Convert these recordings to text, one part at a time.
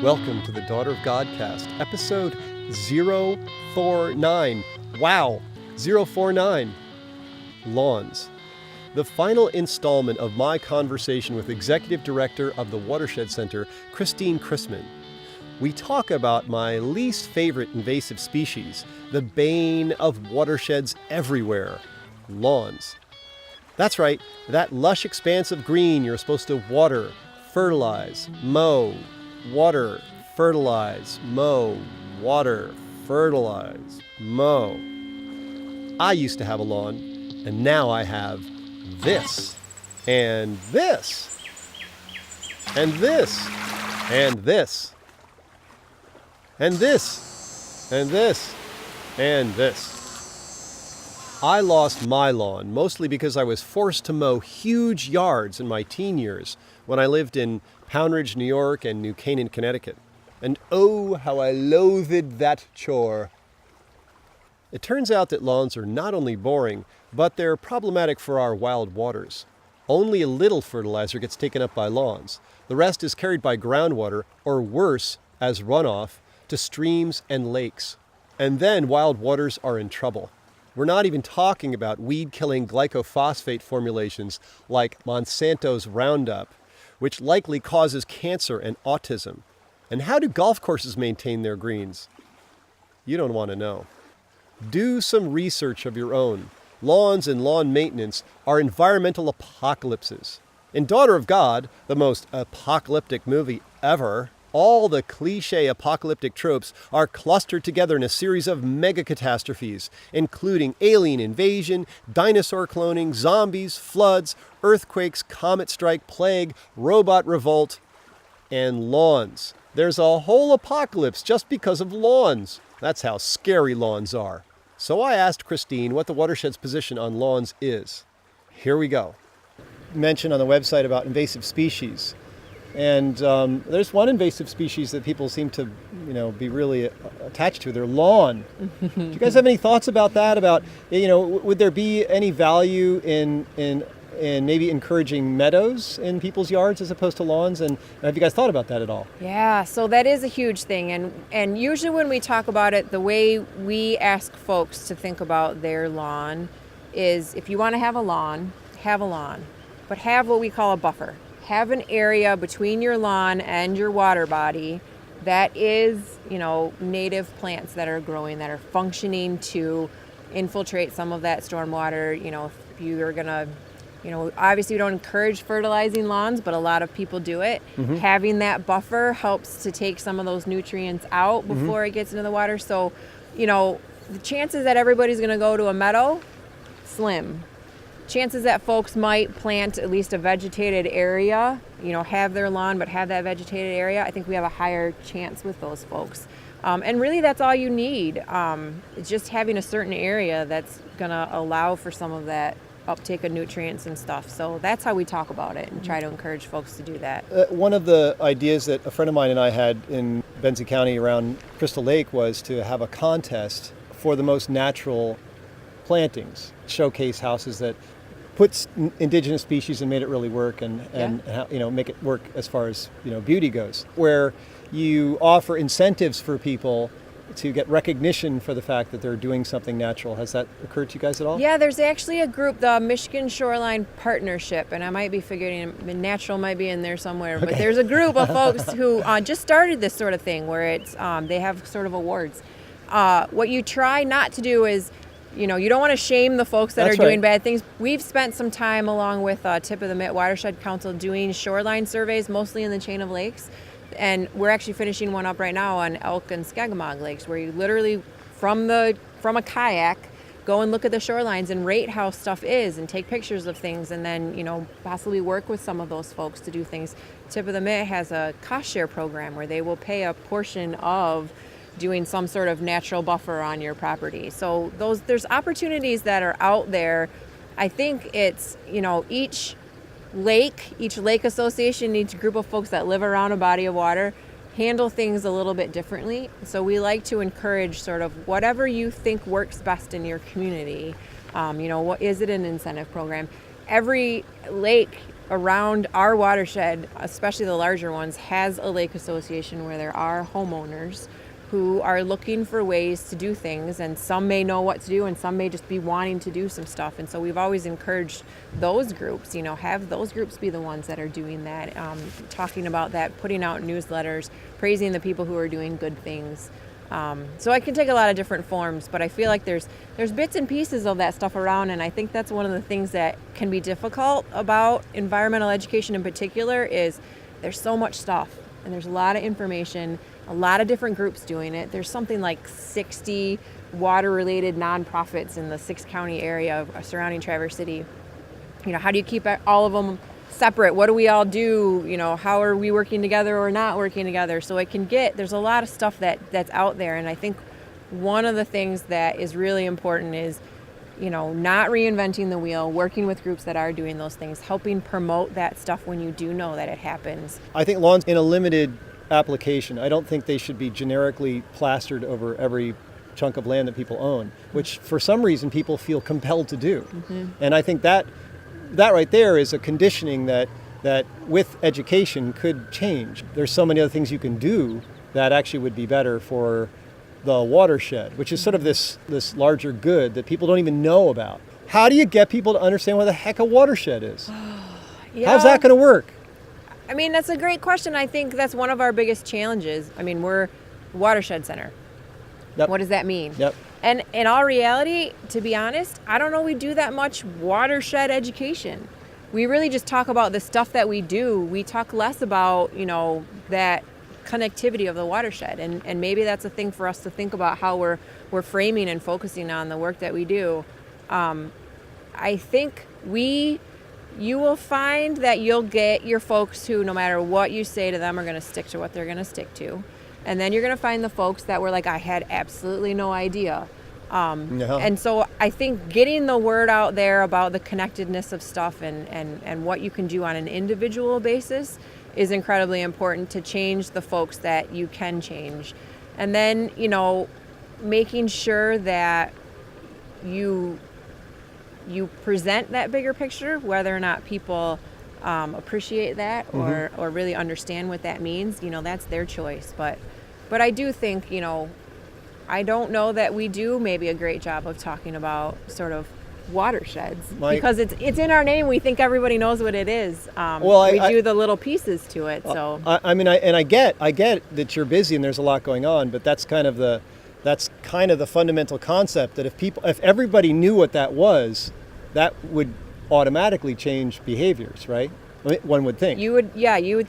Welcome to the Daughter of Godcast, episode 049. Wow, 049. Lawns. The final installment of my conversation with Executive Director of the Watershed Center, Crissman. We talk about my least favorite invasive species, the bane of watersheds everywhere, lawns. That's right, that lush expanse of green you're supposed to water, fertilize, mow, water, fertilize, mow, water, fertilize, mow. I used to have a lawn, and now I have this, and this, and this, and this, and this, and this, and this. I lost my lawn, mostly because I was forced to mow huge yards in my teen years when I lived in Poundridge, New York, and New Canaan, Connecticut. And oh, how I loathed that chore. It turns out that lawns are not only boring, but they're problematic for our wild waters. Only a little fertilizer gets taken up by lawns. The rest is carried by groundwater, or worse, as runoff, to streams and lakes. And then wild waters are in trouble. We're not even talking about weed-killing glycophosphate formulations like Monsanto's Roundup, which likely causes cancer and autism. And how do golf courses maintain their greens? You don't want to know. Do some research of your own. Lawns and lawn maintenance are environmental apocalypses. In Daughter of God, the most apocalyptic movie ever, all the cliché apocalyptic tropes are clustered together in a series of mega catastrophes, including alien invasion, dinosaur cloning, zombies, floods, earthquakes, comet strike, plague, robot revolt, and lawns. There's a whole apocalypse just because of lawns. That's how scary lawns are. So I asked Christine what the watershed's position on lawns is. Here we go. Mention on the website about invasive species. And there's one invasive species that people seem to, be really attached to. Their lawn. Do you guys have any thoughts about that? About, would there be any value in maybe encouraging meadows in people's yards as opposed to lawns? And have you guys thought about that at all? Yeah, so that is a huge thing. And usually when we talk about it, the way we ask folks to think about their lawn is if you want to have a lawn, but have what we call a buffer. Have an area between your lawn and your water body that is, native plants that are growing, that are functioning to infiltrate some of that stormwater. If you're going to, obviously we don't encourage fertilizing lawns, but a lot of people do it. Mm-hmm. Having that buffer helps to take some of those nutrients out before it gets into the water. So, the chances that everybody's going to go to a meadow, slim. Chances that folks might plant at least a vegetated area, have their lawn but have that vegetated area, I think we have a higher chance with those folks. And really that's all you need. It's just having a certain area that's going to allow for some of that uptake of nutrients and stuff. So that's how we talk about it and try to encourage folks to do that. One of the ideas that a friend of mine and I had in Benzie County around Crystal Lake was to have a contest for the most natural plantings, showcase houses that puts indigenous species and made it really work and make it work as far as beauty goes, where you offer incentives for people to get recognition for the fact that they're doing something natural. Has that occurred to you guys at all? Yeah, there's actually a group, the Michigan Shoreline Partnership, and I might be figuring natural might be in there somewhere, but there's a group of folks who just started this sort of thing where it's they have sort of awards. What you try not to do is you don't want to shame the folks that are doing bad things. We've spent some time along with Tip of the Mitt Watershed Council doing shoreline surveys, mostly in the chain of lakes. And we're actually finishing one up right now on Elk and Skagamog lakes, where you literally, from a kayak, go and look at the shorelines and rate how stuff is and take pictures of things and then, possibly work with some of those folks to do things. Tip of the Mitt has a cost share program where they will pay a portion of doing some sort of natural buffer on your property. So there's opportunities that are out there. I think it's, each lake association, each group of folks that live around a body of water handle things a little bit differently. So we like to encourage sort of whatever you think works best in your community. What is it an incentive program? every lake around our watershed, especially the larger ones, has a lake association where there are homeowners who are looking for ways to do things, and some may know what to do and some may just be wanting to do some stuff. And so we've always encouraged those groups, have those groups be the ones that are doing that, talking about that, putting out newsletters, praising the people who are doing good things. So it can take a lot of different forms, but I feel like there's bits and pieces of that stuff around, and I think that's one of the things that can be difficult about environmental education in particular is there's so much stuff and there's a lot of information, a lot of different groups doing it. There's something like 60 water-related nonprofits in the 6-county area surrounding Traverse City. How do you keep all of them separate? What do we all do? How are we working together or not working together? So there's a lot of stuff that's out there. And I think one of the things that is really important is, not reinventing the wheel, working with groups that are doing those things, helping promote that stuff when you do know that it happens. I think lawns in a limited application, I don't think they should be generically plastered over every chunk of land that people own, which for some reason people feel compelled to do. Mm-hmm. And I think that right there is a conditioning that with education could change. There's so many other things you can do that actually would be better for the watershed, which is sort of this larger good that people don't even know about. How do you get people to understand what the heck a watershed is? How's that going to work? I mean, that's a great question. I think that's one of our biggest challenges. I mean, we're Watershed Center. Yep. What does that mean? Yep. And in all reality, to be honest, I don't know we do that much watershed education. We really just talk about the stuff that we do. We talk less about, that connectivity of the watershed. And maybe that's a thing for us to think about how we're framing and focusing on the work that we do. I think you will find that you'll get your folks who, no matter what you say to them, are going to stick to what they're going to stick to. And then you're going to find the folks that were like, I had absolutely no idea. And so I think getting the word out there about the connectedness of stuff and what you can do on an individual basis is incredibly important to change the folks that you can change. And then, making sure that you present that bigger picture, whether or not people appreciate that or really understand what that means, that's their choice. But I do think, I don't know that we do maybe a great job of talking about sort of watersheds because it's in our name. We think everybody knows what it is. We do the little pieces to it. So I get that you're busy and there's a lot going on, but that's kind of the fundamental concept that if everybody knew what that was, that would automatically change behaviors, right? One would think. You would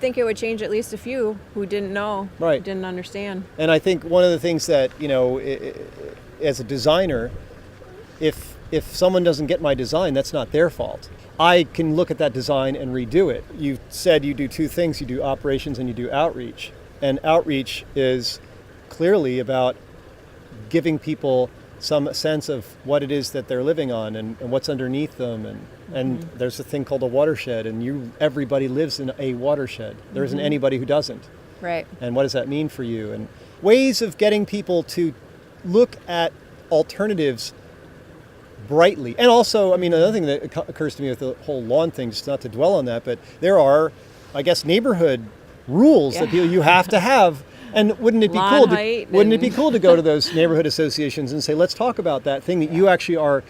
think it would change at least a few who didn't know, right? Who didn't understand. And I think one of the things that, as a designer, if someone doesn't get my design, that's not their fault. I can look at that design and redo it. You said you do two things. You do operations and you do outreach. And outreach is clearly about giving people some sense of what it is that they're living on and what's underneath them. And there's a thing called a watershed, and everybody lives in a watershed. There isn't anybody who doesn't. Right. And what does that mean for you? And ways of getting people to look at alternatives brightly. And also, another thing that occurs to me with the whole lawn thing, just not to dwell on that, but there are, I guess, neighborhood rules that you have to have. And wouldn't it be cool to go to those neighborhood associations and say, let's talk about that thing that you actually are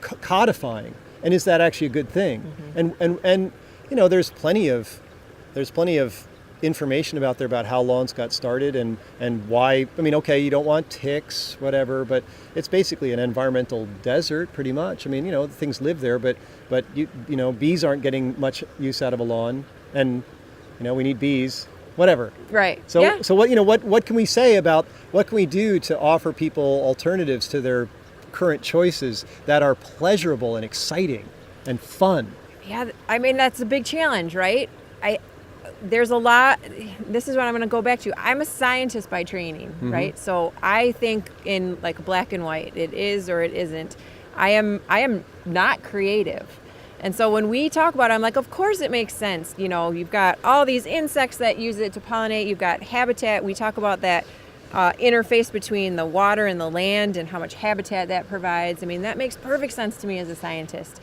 codifying, and is that actually a good thing? And there's plenty of information out there about how lawns got started and why. You don't want ticks, whatever, but it's basically an environmental desert, pretty much. Things live there, but bees aren't getting much use out of a lawn, and we need bees. Whatever. Right. So what can we say about what can we do to offer people alternatives to their current choices that are pleasurable and exciting and fun? Yeah, that's a big challenge, right? There's a lot. This is what I'm going to go back to. I'm a scientist by training, right? So I think in like black and white, it is or it isn't. I am not creative. And so when we talk about it, I'm like, of course it makes sense. You've got all these insects that use it to pollinate. You've got habitat. We talk about that interface between the water and the land and how much habitat that provides. That makes perfect sense to me as a scientist.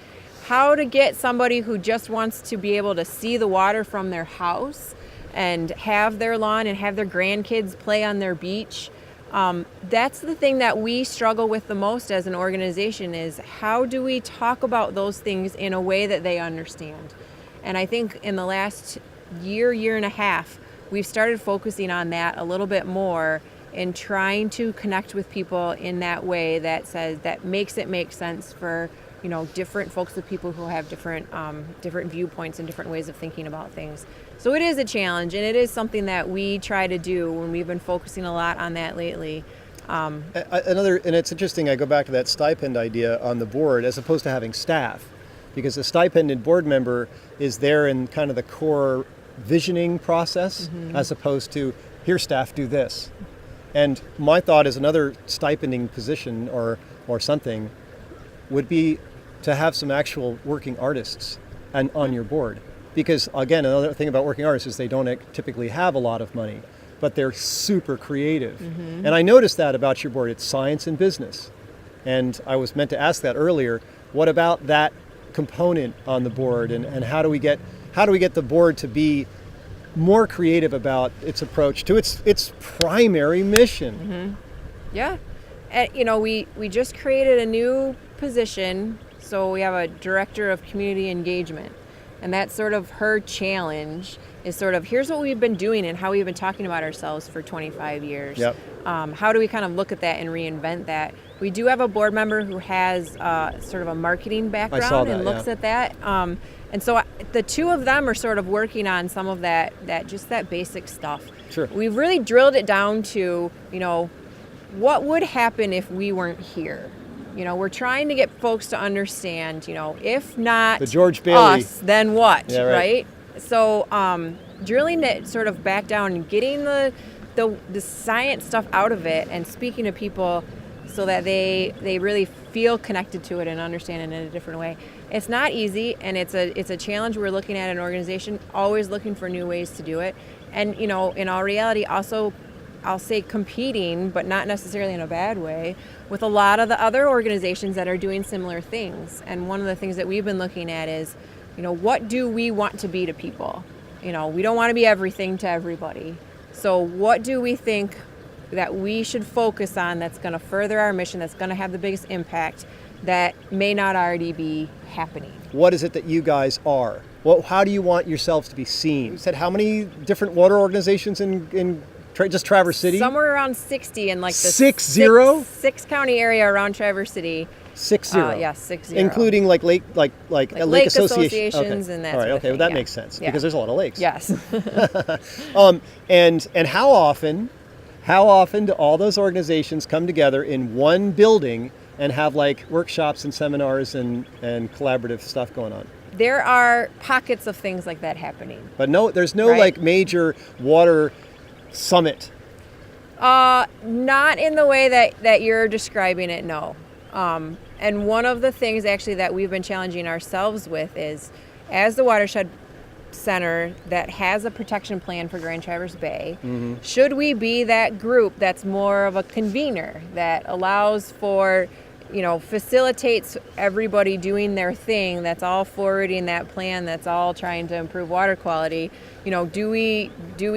how to get somebody who just wants to be able to see the water from their house and have their lawn and have their grandkids play on their beach. That's the thing that we struggle with the most as an organization, is how do we talk about those things in a way that they understand? And I think in the last year and a half, we've started focusing on that a little bit more and trying to connect with people in that way that makes it make sense for, you know, different folks, with people who have different viewpoints and different ways of thinking about things. So it is a challenge, and it is something that we try to do when we've been focusing a lot on that lately. And it's interesting, I go back to that stipend idea on the board as opposed to having staff, because a stipended board member is there in kind of the core visioning process, as opposed to, here staff, do this. And my thought is another stipending position or something would be to have some actual working artists on your board. Because again, another thing about working artists is they don't typically have a lot of money, but they're super creative. And I noticed that about your board. It's science and business. And I was meant to ask that earlier. What about that component on the board, and how do we get the board to be more creative about its approach to its primary mission? Yeah. And, you know, we just created a new position. So we have a director of community engagement. And that's sort of her challenge, is sort of, here's what we've been doing and how we've been talking about ourselves for 25 years. Yep. How do we kind of look at that and reinvent that? We do have a board member who has sort of a marketing background and looks at that. And so the two of them are sort of working on some of that basic stuff. Sure. We've really drilled it down to, you know, what would happen if we weren't here? You know, we're trying to get folks to understand, you know, if not the George Bailey us, then what, yeah, right? So drilling it sort of back down and getting the science stuff out of it and speaking to people so that they really feel connected to it and understand it in a different way. It's not easy, and it's a challenge we're looking at an organization, always looking for new ways to do it. And, you know, in all reality, also, I'll say competing, but not necessarily in a bad way, with a lot of the other organizations that are doing similar things. And one of the things that we've been looking at is, you know, what do we want to be to people? You know, we don't want to be everything to everybody. So what do we think that we should focus on that's going to further our mission, that's going to have the biggest impact, that may not already be happening? What is it that you guys are? Well, how do you want yourselves to be seen? You said how many different water organizations in just Traverse City? Somewhere around 60 in like the 60? six county area around Traverse City. 60? Yes, 60. Including like lake associations okay. and that All right, sort of okay, thing, well, that yeah. makes sense, Yeah. because there's a lot of lakes. Yes. And how often do all those organizations come together in one building and have like workshops and seminars and collaborative stuff going on? There are pockets of things like that happening. But there's no Right. like major water summit. Not in the way that you're describing it, no. And one of the things actually that we've been challenging ourselves with is, as the Watershed Center that has a protection plan for Grand Traverse Bay, should we be that group that's more of a convener that allows for, you know, facilitates everybody doing their thing, that's all forwarding that plan, that's all trying to improve water quality? You know, do we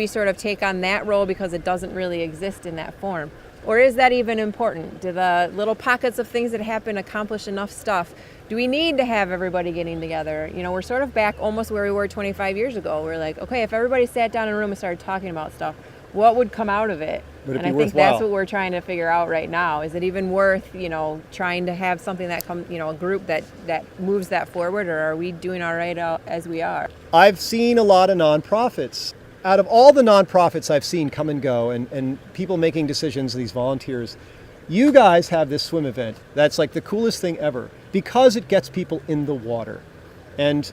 sort of take on that role because it doesn't really exist in that form? Or is that even important? Do the little pockets of things that happen accomplish enough stuff? Do we need to have everybody getting together? You know, we're sort of back almost where we were 25 years ago. We're like, okay, if everybody sat down in a room and started talking about stuff, what would come out of it? Would it and be I think worthwhile? that's what we're trying to figure out right now. Is it even worth, you know, trying to have something that a group that moves that forward, or are we doing all right as we are? I've seen a lot of nonprofits. Out of all the nonprofits I've seen come and go, and people making decisions, these volunteers, you guys have this swim event that's like the coolest thing ever, because it gets people in the water. And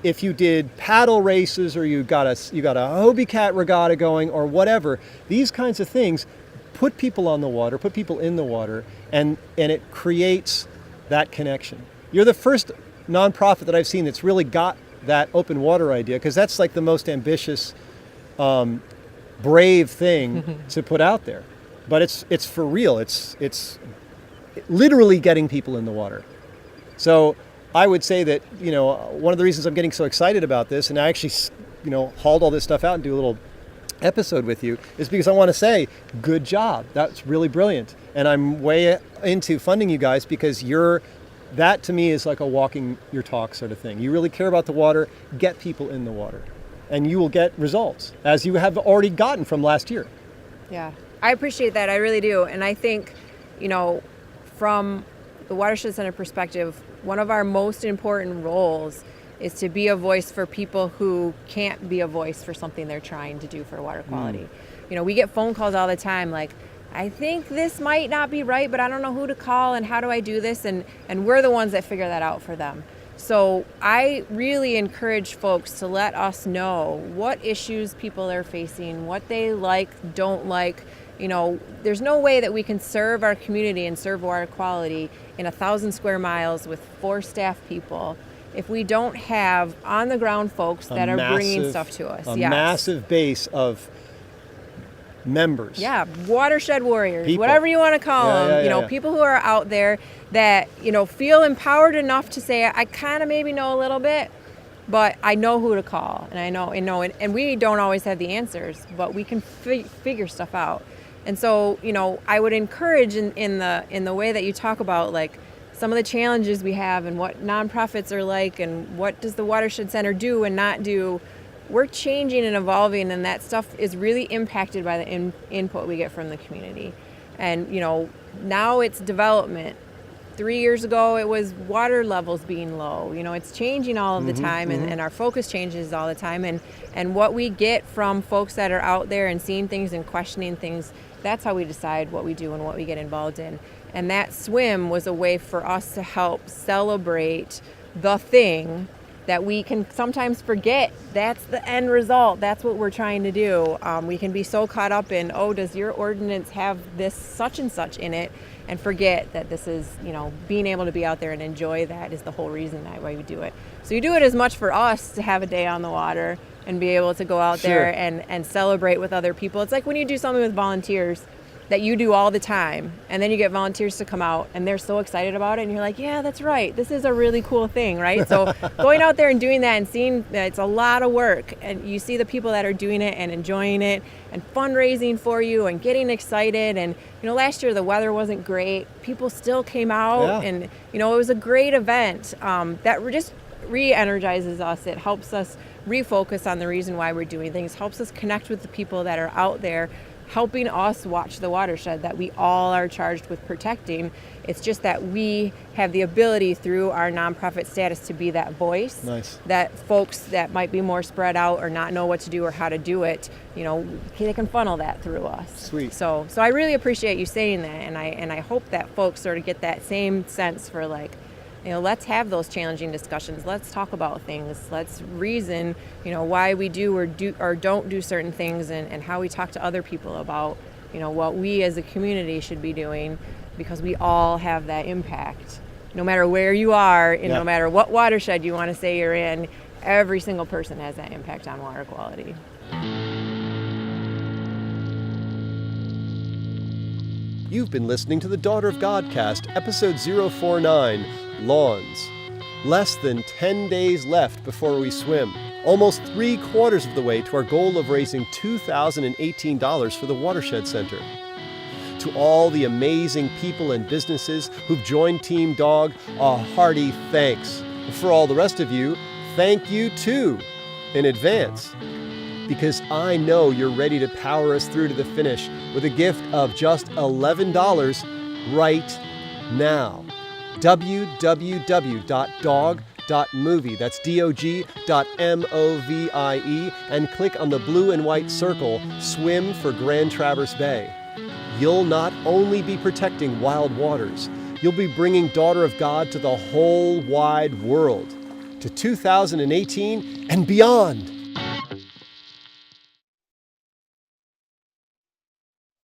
if you did paddle races, or you got a Hobie Cat regatta going, or whatever, these kinds of things put people on the water, put people in the water, and it creates that connection. You're the first nonprofit that I've seen that's really got that open water idea, because that's like the most ambitious, brave thing to put out there. But it's for real. It's literally getting people in the water. So I would say that, one of the reasons I'm getting so excited about this, and I actually, hauled all this stuff out and do a little episode with you, is because I want to say, good job. That's really brilliant. And I'm way into funding you guys because that to me is like a walking your talk sort of thing. You really care about the water, get people in the water, and you will get results, as you have already gotten from last year. Yeah, I appreciate that. I really do. And I think, from the Watershed Center perspective, one of our most important roles is to be a voice for people who can't be a voice for something they're trying to do for water quality. We get phone calls all the time like, I think this might not be right, but I don't know who to call and how do I do this? And we're the ones that figure that out for them. So I really encourage folks to let us know what issues people are facing, what they like, don't like. There's no way that we can serve our community and serve water quality in 1,000 square miles with 4 staff people if we don't have on the ground folks that are bringing stuff to us. A massive base of members. Yeah, watershed warriors, people. Whatever you want to call them. People who are out there that, feel empowered enough to say, I kind of maybe know a little bit, but I know who to call. And I know, and we don't always have the answers, but we can figure stuff out. And so, I would encourage in the way that you talk about like some of the challenges we have and what nonprofits are like and what does the Watershed Center do and not do. We're changing and evolving, and that stuff is really impacted by the input we get from the community. And, now it's development. 3 years ago, it was water levels being low. It's changing all of the time, and our focus changes all the time. And what we get from folks that are out there and seeing things and questioning things, that's how we decide what we do and what we get involved in. And that swim was a way for us to help celebrate the thing that we can sometimes forget. That's the end result. That's what we're trying to do. We can be so caught up in, does your ordinance have this such and such in it? And forget that this is, being able to be out there and enjoy that is the whole reason why we do it. So you do it as much for us to have a day on the water and be able to go out there and celebrate with other people. It's like when you do something with volunteers that you do all the time, and then you get volunteers to come out and they're so excited about it, and you're like, yeah, that's right, this is a really cool thing, right? So going out there and doing that and seeing that it's a lot of work, and you see the people that are doing it and enjoying it and fundraising for you and getting excited. And last year the weather wasn't great, people still came out, and it was a great event that just re-energizes us. It helps us refocus on the reason why we're doing things, helps us connect with the people that are out there helping us watch the watershed that we all are charged with protecting. It's just that we have the ability through our nonprofit status to be that voice. Nice. That folks that might be more spread out or not know what to do or how to do it, they can funnel that through us. Sweet. So I really appreciate you saying that, and I hope that folks sort of get that same sense for like, let's have those challenging discussions. Let's talk about things. Let's reason, why we do or don't do certain things, and how we talk to other people about, what we as a community should be doing, because we all have that impact. No matter where you are, and no matter what watershed you want to say you're in, every single person has that impact on water quality. You've been listening to the Daughter of Godcast, episode 049, Lawns. Less than 10 days left before we swim. Almost 3/4 of the way to our goal of raising $2,018 for the Watershed Center. To all the amazing people and businesses who've joined Team Dog, a hearty thanks. For all the rest of you, thank you too, in advance. Because I know you're ready to power us through to the finish with a gift of just $11 right now. www.dog.movie, that's dog.movie, and click on the blue and white circle, Swim for Grand Traverse Bay. You'll not only be protecting wild waters, you'll be bringing Daughter of God to the whole wide world, to 2018 and beyond.